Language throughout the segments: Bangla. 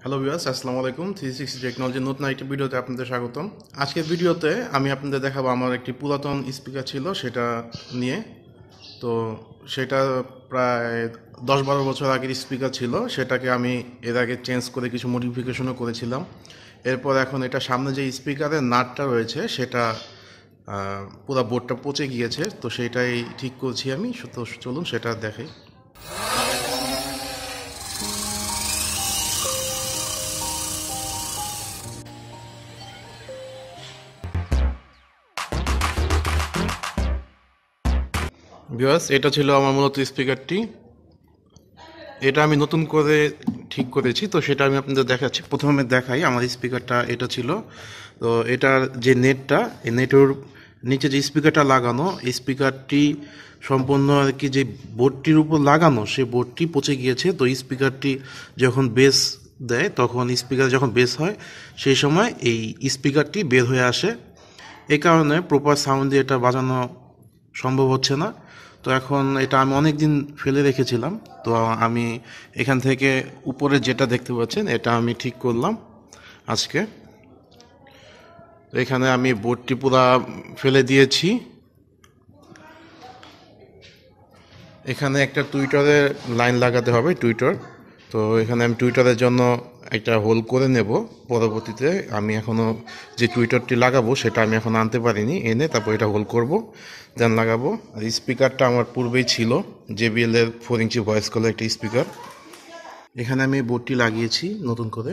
হ্যালো ভিউয়ার্স, আসসালামু আলাইকুম। 360 টেকনোলজি নতুন একটি ভিডিওতে আপনাদের স্বাগতম। আজকের ভিডিওতে আমি আপনাদের দেখাবো আমার একটি পুরাতন স্পিকার ছিল সেটা নিয়ে। তো সেটা প্রায় 10-12 বছর আগের স্পিকার ছিল, সেটাকে আমি এর আগে চেঞ্জ করে কিছু মডিফিকেশনও করেছিলাম। এরপর এখন এটা সামনে যে স্পিকারের নাটটা রয়েছে সেটা পুরো বোর্ডটা পচে গিয়েছে, তো সেটাই ঠিক করছি আমি। তো চলুন সেটা দেখাই। ভিউয়ার্স, এটা ছিল আমার মূলত স্পিকারটি। এটা আমি নতুন করে ঠিক করেছি, তো সেটা আমি আপনাদের দেখাচ্ছি। প্রথমে দেখাই আমার স্পিকারটা এটা ছিল। তো এটার যে নেটটা, এই নেটের নিচে যে স্পিকারটা লাগানো, স্পিকারটি সম্পূর্ণ আর কি যে বোর্ডটির উপর লাগানো, সেই বোর্ডটি পচে গিয়েছে। তো স্পিকারটি যখন বেস দেয়, তখন স্পিকার যখন বেস হয় সেই সময় এই স্পিকারটি বের হয়ে আসে। এই কারণে প্রপার সাউন্ড দিয়ে এটা বাজানো সম্ভব হচ্ছে না। তো এখন এটা আমি অনেক দিন ফেলে রেখেছিলাম, তো আমি এখান থেকে উপরে যেটা দেখতে পাচ্ছেন এটা আমি ঠিক করলাম আজকে। তো এখানে আমি বোর্ডটি পুরা ফেলে দিয়েছি। এখানে একটা টুইটারের লাইন লাগাতে হবে, টুইটার। তো এখানে আমি টুইটারের জন্য একটা হোল করে নেব পরবর্তীতে। আমি এখনও যে টুইটারটি লাগাবো সেটা আমি এখন আনতে পারিনি, এনে তারপর এটা হোল করব, দেন লাগাবো। আর স্পিকারটা আমার পূর্বেই ছিল, JBL এর 4 ইঞ্চি ভয়েস কলের একটা স্পিকার। এখানে আমি বোর্ডটি লাগিয়েছি নতুন করে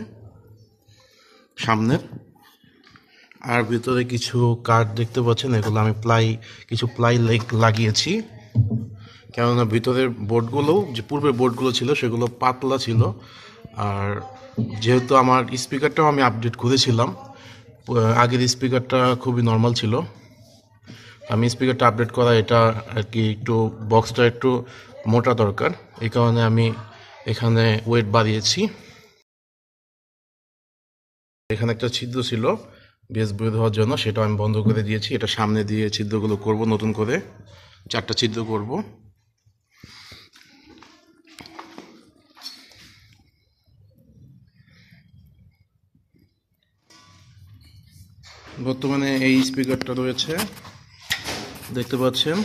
সামনের। আর ভিতরে কিছু কার্ড দেখতে পাচ্ছেন, এগুলো আমি কিছু প্লাই লাগিয়েছি। কেননা ভিতরের বোর্ডগুলোও যে পূর্বের বোর্ডগুলো ছিল সেগুলো পাতলা ছিল। আর যেহেতু আমার স্পিকারটাও আমি আপডেট করেছিলাম, আগের স্পিকারটা খুবই নর্মাল ছিল, আমি স্পিকারটা আপডেট করা এটা আর কি একটু বক্সটা একটু মোটা দরকার, এই কারণে আমি এখানে ওয়েট বাড়িয়েছি। এখানে একটা ছিদ্র ছিল বেস বের হওয়ার জন্য, সেটা আমি বন্ধ করে দিয়েছি। এটা সামনে দিয়ে ছিদ্রগুলো করব, নতুন করে 4টা ছিদ্র করব। বর্তমানে এই স্পিকারটা রয়েছে, দেখতে পাচ্ছেন।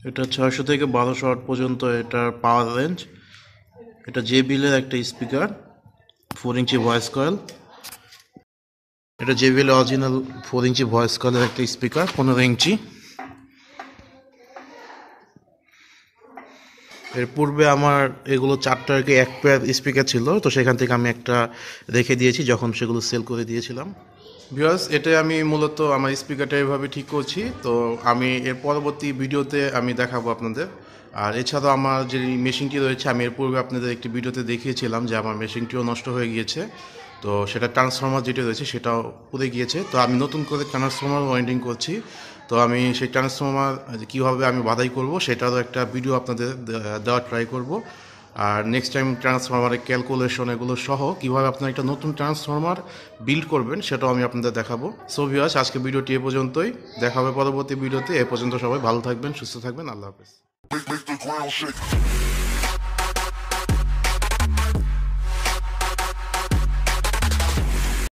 এটা 600 থেকে 1200 ওয়াট পর্যন্ত এটার পাওয়ার রেঞ্জ। এটা JBL এর একটা স্পিকার, 4 ইঞ্চি ভয়েস কয়েল। এটা JBL অরিজিনাল 4 ইঞ্চি ভয়েস কয়েলের একটা স্পিকার, 15 ইঞ্চি। এর পূর্বে আমার এগুলো 4টা আর কি এক পেয়ার স্পিকার ছিল, তো সেখান থেকে আমি একটা রেখে দিয়েছি যখন সেগুলো সেল করে দিয়েছিলাম। ভিউয়ার্স, এটাই আমি মূলত আমার স্পিকারটা এভাবে ঠিক করছি। তো আমি এর পরবর্তী ভিডিওতে আমি দেখাবো আপনাদের। আর এছাড়াও আমার যে মেশিনটি রয়েছে, আমি এর পূর্বে আপনাদের একটি ভিডিওতে দেখিয়েছিলাম যে আমার মেশিনটিও নষ্ট হয়ে গিয়েছে। তো সেটা ট্রান্সফর্মার যেটি রয়েছে সেটাও পুড়ে গিয়েছে। তো আমি নতুন করে ট্রান্সফর্মার ওয়াইন্ডিং করছি। তো আমি সেই ট্রান্সফর্মার কীভাবে আমি বাধাই করব সেটারও একটা ভিডিও আপনাদের দেওয়ার ট্রাই করব। আর নেক্সট টাইম ট্রান্সফরমারের ক্যালকুলেশন এগুলো সহ কীভাবে আপনারা একটা নতুন ট্রান্সফরমার বিল্ড করবেন সেটাও আমি আপনাদের দেখাবো। সো ভিউয়ার্স, আজকে ভিডিওটি এ পর্যন্তই। দেখা হবে পরবর্তী ভিডিওতে। এ পর্যন্ত সবাই ভালো থাকবেন, সুস্থ থাকবেন। আল্লাহ হাফেজ।